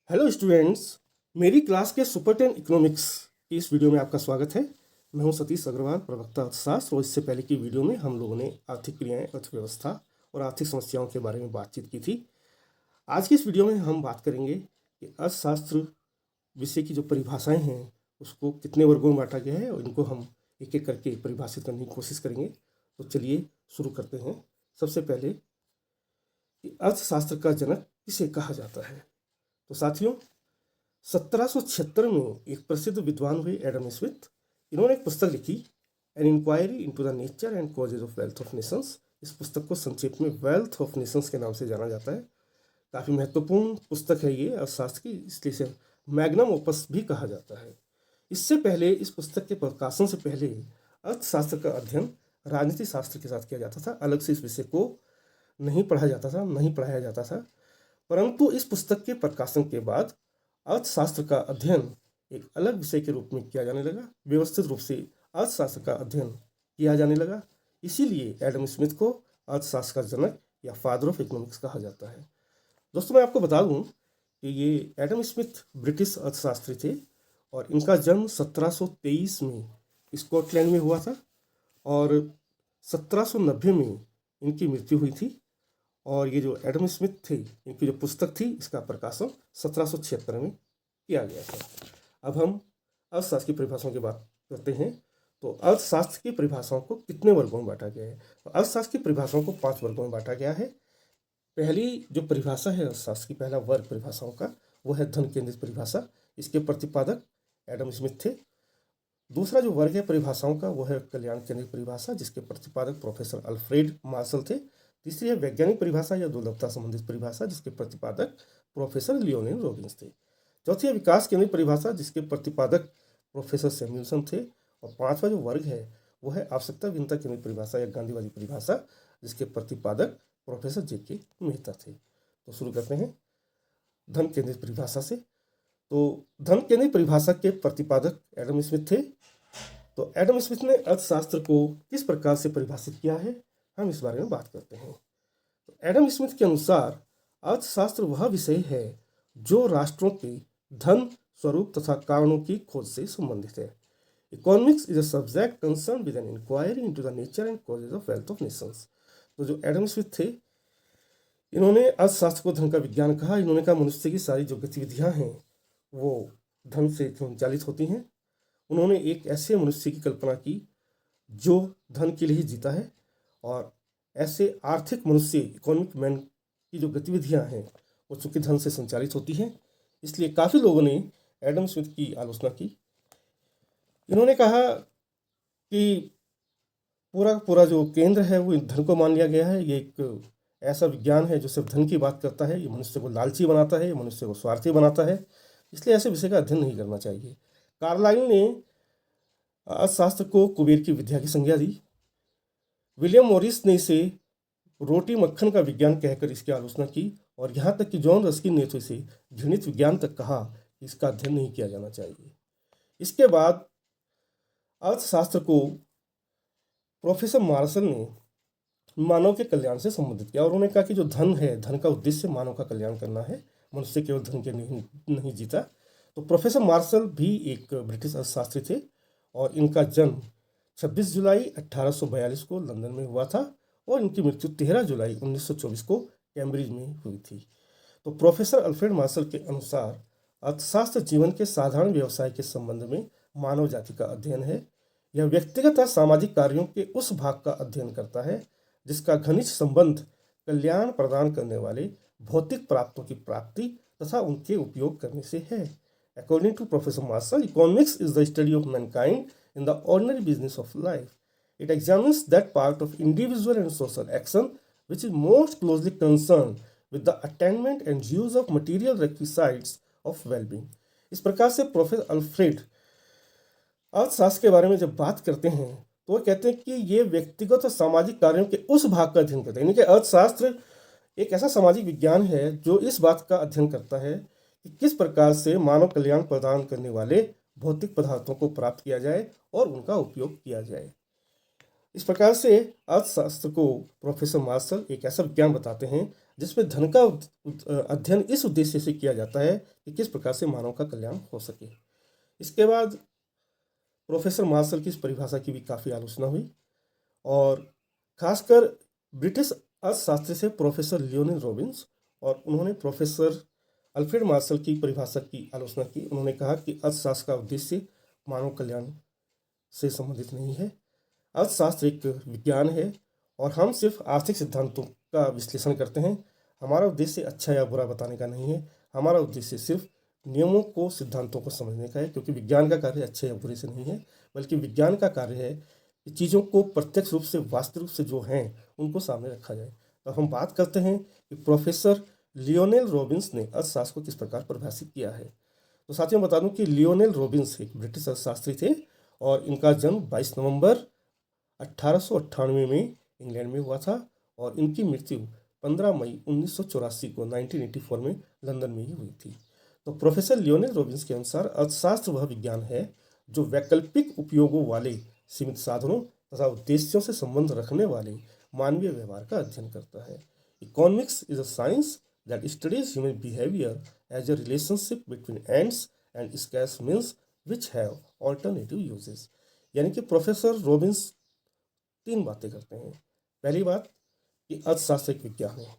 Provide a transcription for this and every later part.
Hello students, मेरी class के super 10 economics की इस वीडियो में आपका स्वागत है। मैं हूं सतीश अग्रवाल, प्रवक्ता अर्थशास्त्र। और इससे पहले की वीडियो में हम लोगों ने आर्थिक क्रियाएं, अर्थव्यवस्था और आर्थिक समस्याओं के बारे में बातचीत की थी। आज की इस वीडियो में हम बात करेंगे कि अर्थशास्त्र विषय की जो परिभाषाएं हैं उसको कितने वर्गों में बांटा गया है और इनको हम एक एक करके परिभाषित करने की कोशिश करेंगे। तो चलिए शुरू करते हैं। सबसे पहले कि अर्थशास्त्र का जनक किसे कहा जाता है। तो साथियों, 1776 में एक प्रसिद्ध विद्वान हुए एडम स्मिथ। इन्होंने एक पुस्तक लिखी, an inquiry into the nature and causes of wealth of nations. इस पुस्तक को संक्षेप में वेल्थ ऑफ नेशंस के नाम से जाना जाता है। काफ़ी महत्वपूर्ण पुस्तक है ये अर्थशास्त्र की, इसलिए इसे मैग्नम ओपस भी कहा जाता है। इससे पहले, इस पुस्तक के प्रकाशन से पहले, अर्थशास्त्र का अध्ययन राजनीति शास्त्र के साथ किया जाता था। अलग से इस विषय को नहीं पढ़ा जाता था, नहीं पढ़ाया जाता था। परंतु इस पुस्तक के प्रकाशन के बाद अर्थशास्त्र का अध्ययन एक अलग विषय के रूप में किया जाने लगा। व्यवस्थित रूप से अर्थशास्त्र का अध्ययन किया जाने लगा। इसीलिए एडम स्मिथ को अर्थशास्त्र का जनक या फादर ऑफ इकोनॉमिक्स कहा जाता है। दोस्तों, मैं आपको बता दूं कि ये एडम स्मिथ ब्रिटिश अर्थशास्त्री थे और इनका जन्म 1723 में स्कॉटलैंड में हुआ था और 1790 में इनकी मृत्यु हुई थी। और ये जो एडम स्मिथ थे, इनकी जो पुस्तक थी, इसका प्रकाशन 1776 में किया गया था। अब हम अर्थशास्त्र की परिभाषाओं की बात करते हैं। तो अर्थशास्त्र की परिभाषाओं को कितने वर्गों में बांटा गया है। तो अर्थशास्त्र की परिभाषाओं को 5 वर्गों में बांटा गया है। पहली जो परिभाषा है अर्थशास्त्र की, पहला वर्ग परिभाषाओं का, वो है धन केंद्रित परिभाषा। इसके प्रतिपादक एडम स्मिथ थे। दूसरा जो वर्ग है परिभाषाओं का, वो है कल्याण केंद्रित परिभाषा, जिसके प्रतिपादक प्रोफेसर अल्फ्रेड मार्शल थे। तीसरी है वैज्ञानिक परिभाषा या दुर्लभता संबंधित परिभाषा, जिसके प्रतिपादक प्रोफेसर लियोनेल रॉबिन्स थे। चौथी है विकास केंद्रित परिभाषा, जिसके प्रतिपादक प्रोफेसर सैमुअल्सन थे। और पांचवा जो वर्ग है वो है आवश्यकता भिन्नता केंद्रित परिभाषा या गांधीवादी परिभाषा, जिसके प्रतिपादक प्रोफेसर जे.के. मेहता थे। तो शुरू करते हैं धन केंद्रित परिभाषा से। तो धन केंद्रित परिभाषा के प्रतिपादक एडम स्मिथ थे। तो एडम स्मिथ ने अर्थशास्त्र को किस प्रकार से परिभाषित किया है, हम इस बारे में बात करते हैं। तो एडम स्मिथ के अनुसार अर्थशास्त्र वह विषय है जो राष्ट्रों के धन, स्वरूप तथा कारणों की खोज से संबंधित है। Economics is a subject concern with an inquiry into the nature and causes of wealth of nations. तो जो एडम स्मिथ थे, इन्होंने अर्थशास्त्र को धन का विज्ञान कहा। इन्होंने कहा मनुष्य की सारी जो गतिविधियां हैं वो धन से संचालित होती हैं। उन्होंने एक ऐसे मनुष्य की कल्पना की जो धन के लिए ही जीता है, और ऐसे आर्थिक मनुष्य, इकोनॉमिक मैन की जो गतिविधियां हैं वो चूंकि धन से संचालित होती हैं, इसलिए काफ़ी लोगों ने एडम स्मिथ की आलोचना की। इन्होंने कहा कि पूरा जो केंद्र है वो धन को मान लिया गया है। ये एक ऐसा विज्ञान है जो सिर्फ धन की बात करता है। ये मनुष्य को लालची बनाता है, ये मनुष्य को स्वार्थी बनाता है, इसलिए ऐसे विषय का अध्ययन नहीं करना चाहिए। कार्लाइल ने अर्थशास्त्र को कुबेर की विद्या की संज्ञा दी। विलियम मॉरिस ने इसे रोटी मक्खन का विज्ञान कहकर इसकी आलोचना की, और यहाँ तक कि जॉन रस्किन ने तो इसे घृणित विज्ञान तक कहा कि इसका अध्ययन नहीं किया जाना चाहिए। इसके बाद अर्थशास्त्र को प्रोफेसर मार्शल ने मानव के कल्याण से संबंधित किया, और उन्होंने कहा कि जो धन है, धन का उद्देश्य मानव का कल्याण करना है, मनुष्य केवल धन के नहीं जीता। तो प्रोफेसर मार्शल भी एक ब्रिटिश अर्थशास्त्री थे और इनका जन्म 26 जुलाई 1842 को लंदन में हुआ था और इनकी मृत्यु 13 जुलाई 1924 को कैम्ब्रिज में हुई थी। तो प्रोफेसर अल्फ्रेड मार्शल के अनुसार अर्थशास्त्र जीवन के साधारण व्यवसाय के संबंध में मानव जाति का अध्ययन है। यह व्यक्तिगत और सामाजिक कार्यों के उस भाग का अध्ययन करता है जिसका घनिष्ठ संबंध कल्याण प्रदान करने वाले भौतिक प्राप्तों की प्राप्ति तथा उनके उपयोग करने से है। According to Professor Marshall, economics is the study of mankind in the ordinary business of life. It examines that part of individual and social action which is most closely concerned with the attainment and use of material requisites of well-being. इस प्रकार से professor Alfred अर्थशास्त्र के बारे में जब बात करते हैं तो वो कहते हैं कि ये व्यक्तिगत और सामाजिक कार्यों के उस भाग का अध्ययन करते हैं। यानी कि अर्थशास्त्र एक ऐसा सामाजिक विज्ञान है जो इस बात का अध्ययन करता है कि किस प्रकार से मानव कल्याण प्रदान करने वाले भौतिक पदार्थों को प्राप्त किया जाए और उनका उपयोग किया जाए। इस प्रकार से अर्थशास्त्र को प्रोफेसर मार्शल एक ऐसा विज्ञान बताते हैं जिसमें धन का अध्ययन इस उद्देश्य से किया जाता है कि किस प्रकार से मानव का कल्याण हो सके। इसके बाद प्रोफेसर मार्शल की इस परिभाषा की भी काफ़ी आलोचना हुई और खासकर ब्रिटिश अर्थशास्त्री से प्रोफेसर लियोनेल रॉबिन्स, और उन्होंने प्रोफेसर अल्फ्रेड मार्शल की परिभाषा की आलोचना की। उन्होंने कहा कि अर्थशास्त्र का उद्देश्य मानव कल्याण से संबंधित नहीं है। अर्थशास्त्र एक विज्ञान है और हम सिर्फ आर्थिक सिद्धांतों का विश्लेषण करते हैं। हमारा उद्देश्य अच्छा या बुरा बताने का नहीं है, हमारा उद्देश्य सिर्फ नियमों को, सिद्धांतों को समझने का है, क्योंकि विज्ञान का कार्य अच्छे या बुरे से नहीं है, बल्कि विज्ञान का कार्य है कि चीज़ों को प्रत्यक्ष रूप से, वास्तविक रूप से जो हैं उनको सामने रखा जाए। तो हम बात करते हैं कि प्रोफेसर लियोनेल रॉबिन्स ने अर्थशास्त्र को किस प्रकार परिभाषित किया है। तो साथियों बता दूं कि लियोनेल रॉबिन्स एक ब्रिटिश अर्थशास्त्री थे और इनका जन्म 22 नवंबर 1898 में इंग्लैंड में हुआ था और इनकी मृत्यु 15 मई 1984 को 1984 में लंदन में ही हुई थी। तो प्रोफेसर लियोनेल रॉबिन्स के अनुसार अर्थशास्त्र वह विज्ञान है जो वैकल्पिक उपयोगों वाले सीमित साधनों तथा उद्देश्यों से संबंध रखने वाले मानवीय व्यवहार का अध्ययन करता है। Economics is a science that studies human behaviour as a relationship between ends and scarce means which have alternative uses. यानी कि प्रोफेसर रॉबिन्स तीन बातें करते हैं। पहली बात कि अर्थशास्त्र एक विज्ञान है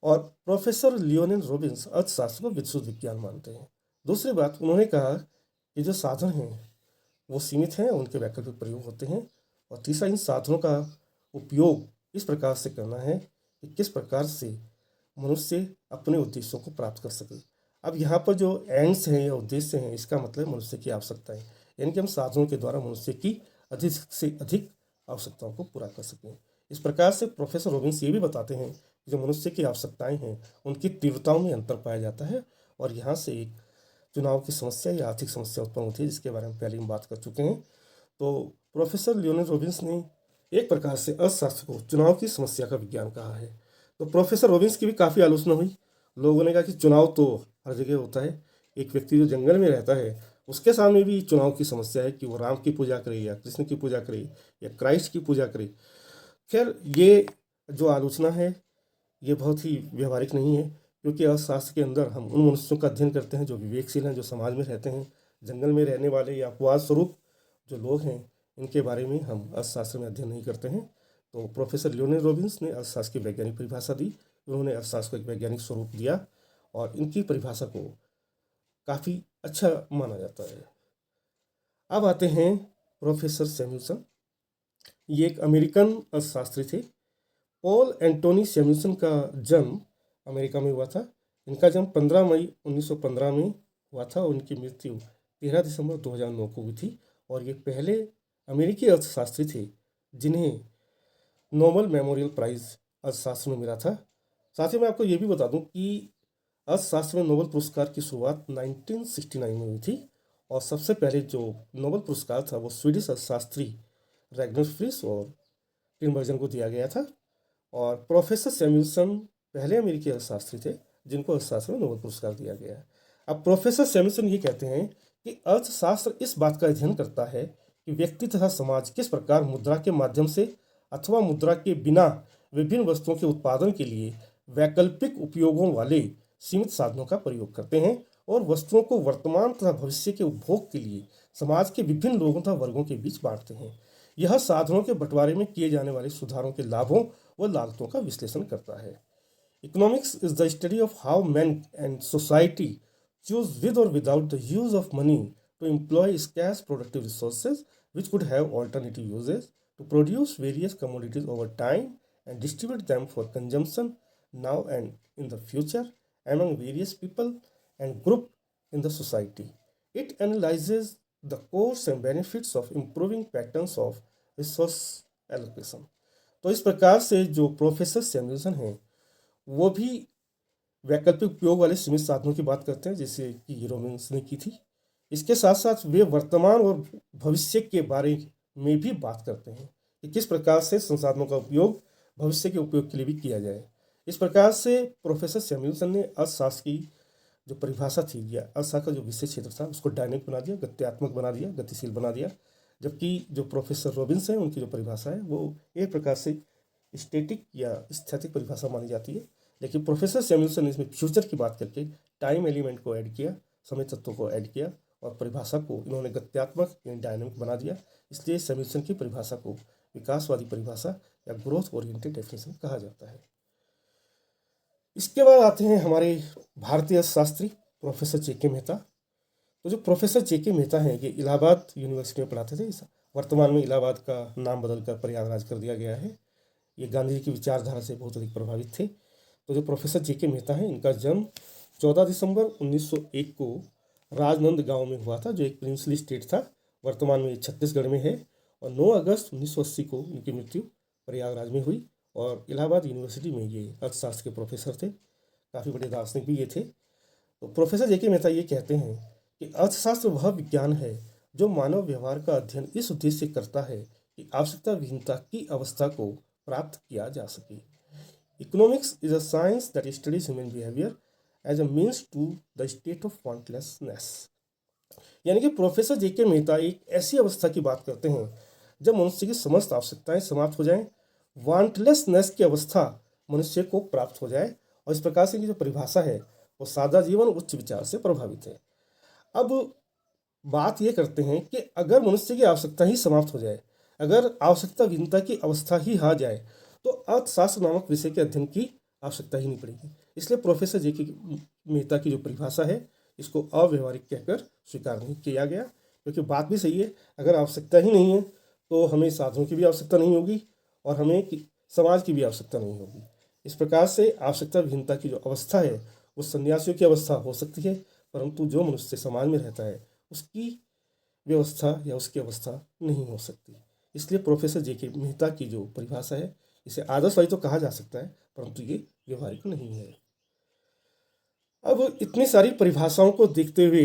और प्रोफेसर लियोनेल रॉबिन्स अर्थशास्त्र को विश्व विज्ञान मानते हैं। दूसरी बात, उन्होंने कहा कि जो साधन हैं वो सीमित हैं, उनके वैकल्पिक प्रयोग होते हैं। और तीसरा, इन साधनों का उपयोग इस प्रकार से करना है कि किस प्रकार से मनुष्य अपने उद्देश्यों को प्राप्त कर सके। अब यहाँ पर जो एंड्स हैं या उद्देश्य हैं, इसका मतलब मनुष्य की आवश्यकताएं, यानी कि हम साधनों के द्वारा मनुष्य की अधिक से अधिक आवश्यकताओं को पूरा कर सकें। इस प्रकार से प्रोफेसर रॉबिन्स ये भी बताते हैं कि जो मनुष्य की आवश्यकताएं हैं उनकी तीव्रताओं में अंतर पाया जाता है और यहाँ से एक चुनाव की समस्या या आर्थिक समस्या उत्पन्न होती है, जिसके बारे में पहले हम बात कर चुके हैं। तो प्रोफेसर लियोनेल रॉबिन्स ने एक प्रकार से अर्थशास्त्र को चुनाव की समस्या का विज्ञान कहा है। तो प्रोफेसर रॉबिन्स की भी काफ़ी आलोचना हुई। लोगों ने कहा कि चुनाव तो हर जगह होता है, एक व्यक्ति जो जंगल में रहता है उसके सामने भी चुनाव की समस्या है कि वो राम की पूजा करे या कृष्ण की पूजा करे या क्राइस्ट की पूजा करे। खैर, ये जो आलोचना है ये बहुत ही व्यवहारिक नहीं है, क्योंकि अर्थशास्त्र के अंदर हम उन मनुष्यों का अध्ययन करते हैं जो विवेकशील हैं, जो समाज में रहते हैं। जंगल में रहने वाले या अपवाद स्वरूप जो लोग हैं इनके बारे में हम अर्थशास्त्र में अध्ययन नहीं करते हैं। तो प्रोफेसर लियोनेल रॉबिन्स ने अर्थशास्त्र की वैज्ञानिक परिभाषा दी, उन्होंने अर्थशास्त्र को एक वैज्ञानिक स्वरूप दिया और इनकी परिभाषा को काफ़ी अच्छा माना जाता है। अब आते हैं प्रोफेसर सैमुअल्सन। ये एक अमेरिकन अर्थशास्त्री थे। पॉल एंटोनी सैमुअल्सन का जन्म अमेरिका में हुआ था। इनका जन्म 15 मई 1915 में हुआ था और उनकी मृत्यु 13 दिसंबर 2009 को हुई थी। और ये पहले अमेरिकी अर्थशास्त्री थे जिन्हें नोबेल मेमोरियल प्राइज़ अर्थशास्त्र में मिला था। साथ ही मैं आपको ये भी बता दूं कि अर्थशास्त्र में नोबेल पुरस्कार की शुरुआत 1969 में हुई थी और सबसे पहले जो नोबेल पुरस्कार था वो स्वीडिश अर्थशास्त्री रैग्नर फ्रिस और टिनबर्जन को दिया गया था। और प्रोफेसर सैमुअल्सन पहले अमेरिकी अर्थशास्त्री थे जिनको अर्थशास्त्र में नोबेल पुरस्कार दिया गया है। अब प्रोफेसर सैमुअल्सन ये कहते हैं कि अर्थशास्त्र इस बात का अध्ययन करता है कि व्यक्ति तथा समाज किस प्रकार मुद्रा के माध्यम से अथवा मुद्रा के बिना विभिन्न वस्तुओं के उत्पादन के लिए वैकल्पिक उपयोगों वाले सीमित साधनों का प्रयोग करते हैं और वस्तुओं को वर्तमान तथा भविष्य के उपभोग के लिए समाज के विभिन्न लोगों तथा वर्गों के बीच बांटते हैं। यह साधनों के बंटवारे में किए जाने वाले सुधारों के लाभों व लागतों का विश्लेषण करता है। Economics is the study of how man and society choose with or without the use of money to employ scarce productive resources which could have alternative uses to produce various commodities over time and distribute them for consumption now and in the future among various people and group in the society. It analyzes the costs and benefits of improving patterns of resource allocation. तो इस प्रकार से जो professor Samuelson हैं वो भी वैकल्पिक उपयोग वाले सीमित साधनों की बात करते हैं जैसे कि रॉबिन्स ने की थी। इसके साथ साथ वे वर्तमान और भविष्य के बारे में भी बात करते हैं कि किस प्रकार से संसाधनों का उपयोग भविष्य के उपयोग के लिए भी किया जाए। इस प्रकार से प्रोफेसर सैमुअल्सन ने अर्थशास्त्र की जो परिभाषा थी या अर्थशास्त्र का जो विषय क्षेत्र था उसको डायनेमिक बना दिया, गत्यात्मक बना दिया, गतिशील बना दिया। जबकि जो प्रोफेसर रॉबिन्स हैं उनकी जो परिभाषा है वो एक प्रकार से स्टैटिक या स्थैतिक परिभाषा मानी जाती है, लेकिन प्रोफेसर सैमुअल्सन ने इसमें फ्यूचर की बात करके टाइम एलिमेंट को ऐड किया, समय तत्व को ऐड किया और परिभाषा को इन्होंने गत्यात्मक यानी डायनेमिक बना दिया। इसलिए सैमुअल्सन की परिभाषा को विकासवादी परिभाषा या ग्रोथ ओरिएंटेड डेफिनेशन कहा जाता है। इसके बाद आते हैं हमारे भारतीय अर्थशास्त्री प्रोफेसर जे.के. मेहता। तो जो प्रोफेसर जे.के. मेहता हैं ये इलाहाबाद यूनिवर्सिटी में पढ़ाते थे। वर्तमान में इलाहाबाद का नाम बदलकर प्रयागराज कर दिया गया है। ये गांधी जी की विचारधारा से बहुत अधिक प्रभावित थे। तो जो प्रोफेसर जे.के. मेहता हैं इनका जन्म 14 दिसंबर 1901 को राजनंद गांव में हुआ था, जो एक प्रिंसली स्टेट था। वर्तमान में छत्तीसगढ़ में है। और 9 अगस्त 1980 को इनकी मृत्यु प्रयागराज में हुई। और इलाहाबाद यूनिवर्सिटी में ये अर्थशास्त्र के प्रोफेसर थे। काफ़ी बड़े दार्शनिक भी ये थे। तो प्रोफेसर जे.के. मेहता ये कहते हैं कि अर्थशास्त्र वह विज्ञान है जो मानव व्यवहार का अध्ययन इस उद्देश्य से करता है कि आवश्यकता विहीनता की अवस्था को प्राप्त किया जा सके। Economics is a science that studies human behaviour as a means to the state of wantlessness. यानी कि प्रोफेसर जे.के. मेहता एक ऐसी अवस्था की बात करते हैं जब मनुष्य की समस्त आवश्यकताएं समाप्त हो जाएं, वांटलेसनेस की अवस्था मनुष्य को प्राप्त हो जाए। और इस प्रकार से इनकी जो परिभाषा है वो सादा जीवन उच्च विचार से प्रभावित है। अब बात ये करते हैं कि अगर मनुष्य की आवश्यकता ही समाप्त हो जाए, अगर आवश्यकता विहीनता की अवस्था ही आ जाए, तो अर्थशास्त्र नामक विषय के अध्ययन की आवश्यकता ही नहीं पड़ेगी। इसलिए प्रोफेसर जे.के. मेहता की जो परिभाषा है इसको अव्यवहारिक कहकर स्वीकार नहीं किया गया, क्योंकि बात भी सही है। अगर आवश्यकता ही नहीं है तो हमें साधनों की भी आवश्यकता नहीं होगी और हमें समाज की भी आवश्यकता नहीं होगी। इस प्रकार से आवश्यकता विहीनता की जो अवस्था है वो सन्यासियों की अवस्था हो सकती है, परंतु जो मनुष्य समाज में रहता है उसकी व्यवस्था या उसकी अवस्था नहीं हो सकती। इसलिए प्रोफेसर जे.के. मेहता की जो परिभाषा है इसे आदर्शवादी तो कहा जा सकता है, परंतु ये व्यवहारिक नहीं है। अब इतनी सारी परिभाषाओं को देखते हुए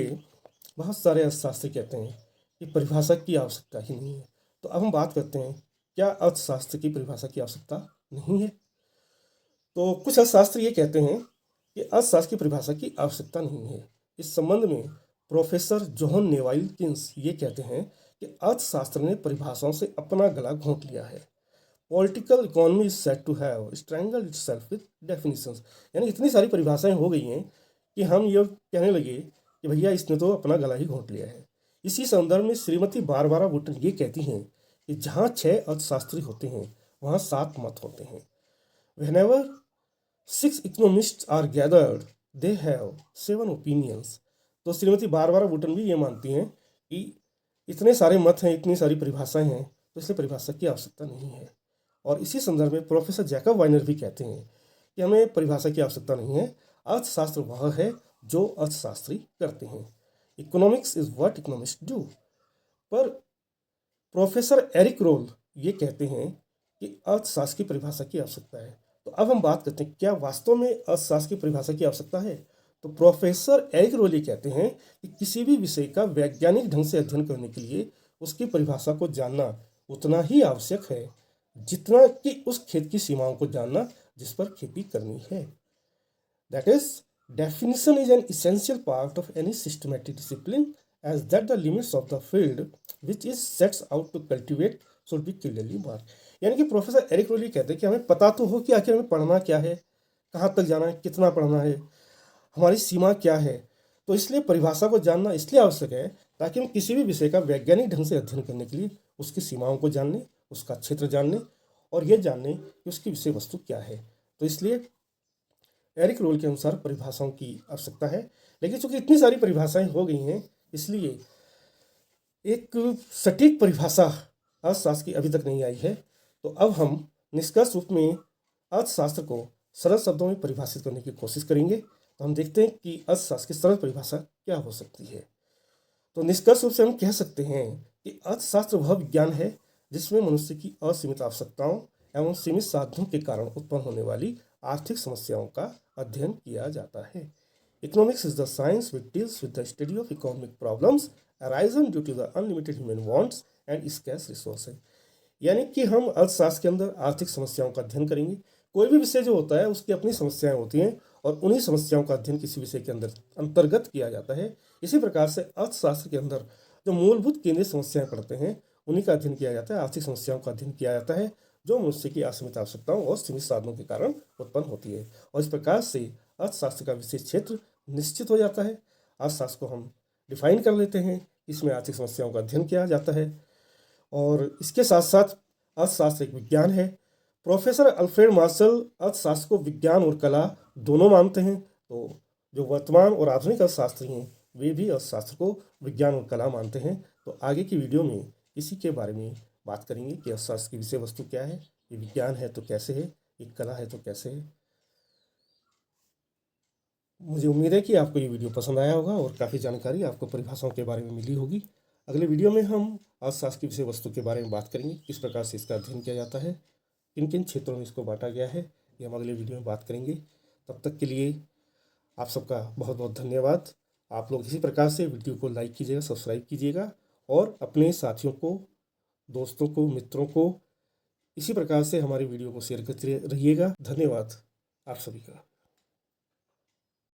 बहुत सारे अर्थशास्त्री कहते हैं कि परिभाषा की आवश्यकता ही नहीं है। तो अब हम बात करते हैं, क्या अर्थशास्त्र की परिभाषा की आवश्यकता नहीं है? तो कुछ अर्थशास्त्री ये कहते हैं कि अर्थशास्त्र की परिभाषा की आवश्यकता नहीं है। इस संबंध में प्रोफेसर जॉन नेवाइलकिंस ये कहते हैं कि अर्थशास्त्र ने परिभाषाओं से अपना गला घोंट लिया है। Political economy is said to have strangled itself with definitions. यानी इतनी सारी परिभाषाएं हो गई हैं कि हम ये कहने लगे कि भैया इसने तो अपना गला ही घोंट लिया है। इसी संदर्भ में श्रीमती बारबारा वुटन ये कहती हैं कि जहाँ 6 अर्थशास्त्री होते हैं वहाँ 7 मत होते हैं। Whenever 6 economists are gathered, they have 7 opinions। तो श्रीमती बारबारा वुटन भी ये मानती हैं कि इतने सारे मत हैं, इतनी सारी परिभाषाएं हैं, तो इसलिए परिभाषा की आवश्यकता नहीं है। और इसी संदर्भ में प्रोफेसर जैकब वाइनर भी कहते हैं कि हमें परिभाषा की आवश्यकता नहीं है। अर्थशास्त्र वह है जो अर्थशास्त्री करते हैं। Economics is what economist do. पर प्रोफेसर एरिक रोल ये कहते हैं कि अर्थशास्त्र की परिभाषा की आवश्यकता है। तो अब हम बात करते हैं, क्या वास्तव में अर्थशास्त्र की परिभाषा की आवश्यकता है? तो प्रोफेसर एरिक रोल ये कहते हैं कि किसी भी विषय का वैज्ञानिक ढंग से अध्ययन करने के लिए उसकी परिभाषा को जानना उतना ही आवश्यक है जितना कि उस खेत की सीमाओं को जानना जिस पर खेती करनी है। That is, definition is an essential part of any systematic discipline, as that the limits of the field which is sets out to cultivate should be clearly marked। यानी कि प्रोफेसर एरिक रोल कहते हैं कि हमें पता तो हो कि आखिर हमें पढ़ना क्या है, कहाँ तक जाना है, कितना पढ़ना है, हमारी सीमा क्या है। तो इसलिए परिभाषा को जानना इसलिए आवश्यक है ताकि हम किसी भी विषय का वैज्ञानिक ढंग से अध्ययन करने के लिए उसकी सीमाओं को जान लें, उसका क्षेत्र जान लें और ये जान लें कि उसकी विषय वस्तु क्या है। तो इसलिए एरिक रोल के अनुसार परिभाषाओं की आवश्यकता है। लेकिन चूंकि इतनी सारी परिभाषाएं हो गई हैं, इसलिए एक सटीक परिभाषा अर्थशास्त्र की अभी तक नहीं आई है। तो अब हम निष्कर्ष रूप में अर्थशास्त्र को सरल शब्दों में परिभाषित करने की कोशिश करेंगे। तो हम देखते हैं कि अर्थशास्त्र की सरल परिभाषा क्या हो सकती है। तो निष्कर्ष रूप से हम कह सकते हैं कि अर्थशास्त्र वह विज्ञान है जिसमें मनुष्य की असीमित आवश्यकताओं एवं सीमित साधनों के कारण उत्पन्न होने वाली आर्थिक समस्याओं का अध्ययन किया जाता है। Economics is the science which deals with the study of economic problems arisen due to the unlimited human wants and scarce resources. यानी कि हम अर्थशास्त्र के अंदर आर्थिक समस्याओं का अध्ययन करेंगे। कोई भी विषय जो होता है उसकी अपनी समस्याएं होती हैं और उन्हीं समस्याओं का अध्ययन किसी विषय के अंदर अंतर्गत किया जाता है। इसी प्रकार से अर्थशास्त्र के अंदर जो मूलभूत केंद्रीय समस्याएं पढ़ते हैं उन्हीं का अध्ययन किया जाता है, आर्थिक समस्याओं का अध्ययन किया जाता है। जो मनुष्य की असीमित आवश्यकताओं और सीमित साधनों के कारण उत्पन्न होती है। और इस प्रकार से अर्थशास्त्र का विशेष क्षेत्र निश्चित हो जाता है। अर्थशास्त्र को हम डिफाइन कर लेते हैं, इसमें आर्थिक समस्याओं का अध्ययन किया जाता है। और इसके साथ साथ अर्थशास्त्र एक विज्ञान है। प्रोफेसर अल्फ्रेड मार्शल अर्थशास्त्र को विज्ञान और कला दोनों मानते हैं। तो जो वर्तमान और आधुनिक अर्थशास्त्री हैं वे भी अर्थशास्त्र को विज्ञान और कला मानते हैं। तो आगे की वीडियो में इसी के बारे में बात करेंगे कि अर्थशास्त्र की विषय वस्तु क्या है, ये विज्ञान है तो कैसे है, ये कला है तो कैसे है। मुझे उम्मीद है कि आपको ये वीडियो पसंद आया होगा और काफ़ी जानकारी आपको परिभाषाओं के बारे में मिली होगी। अगले वीडियो में हम अर्थशास्त्र की विषय वस्तु के बारे में बात करेंगे, किस प्रकार से इसका अध्ययन किया जाता है, किन किन क्षेत्रों में इसको बांटा गया है, ये हम अगले वीडियो में बात करेंगे। तब तक के लिए आप सबका बहुत बहुत धन्यवाद। आप लोग इसी प्रकार से वीडियो को लाइक कीजिएगा, सब्सक्राइब कीजिएगा और अपने साथियों को, दोस्तों को, मित्रों को इसी प्रकार से हमारी वीडियो को शेयर करते रहिएगा। धन्यवाद आप सभी का।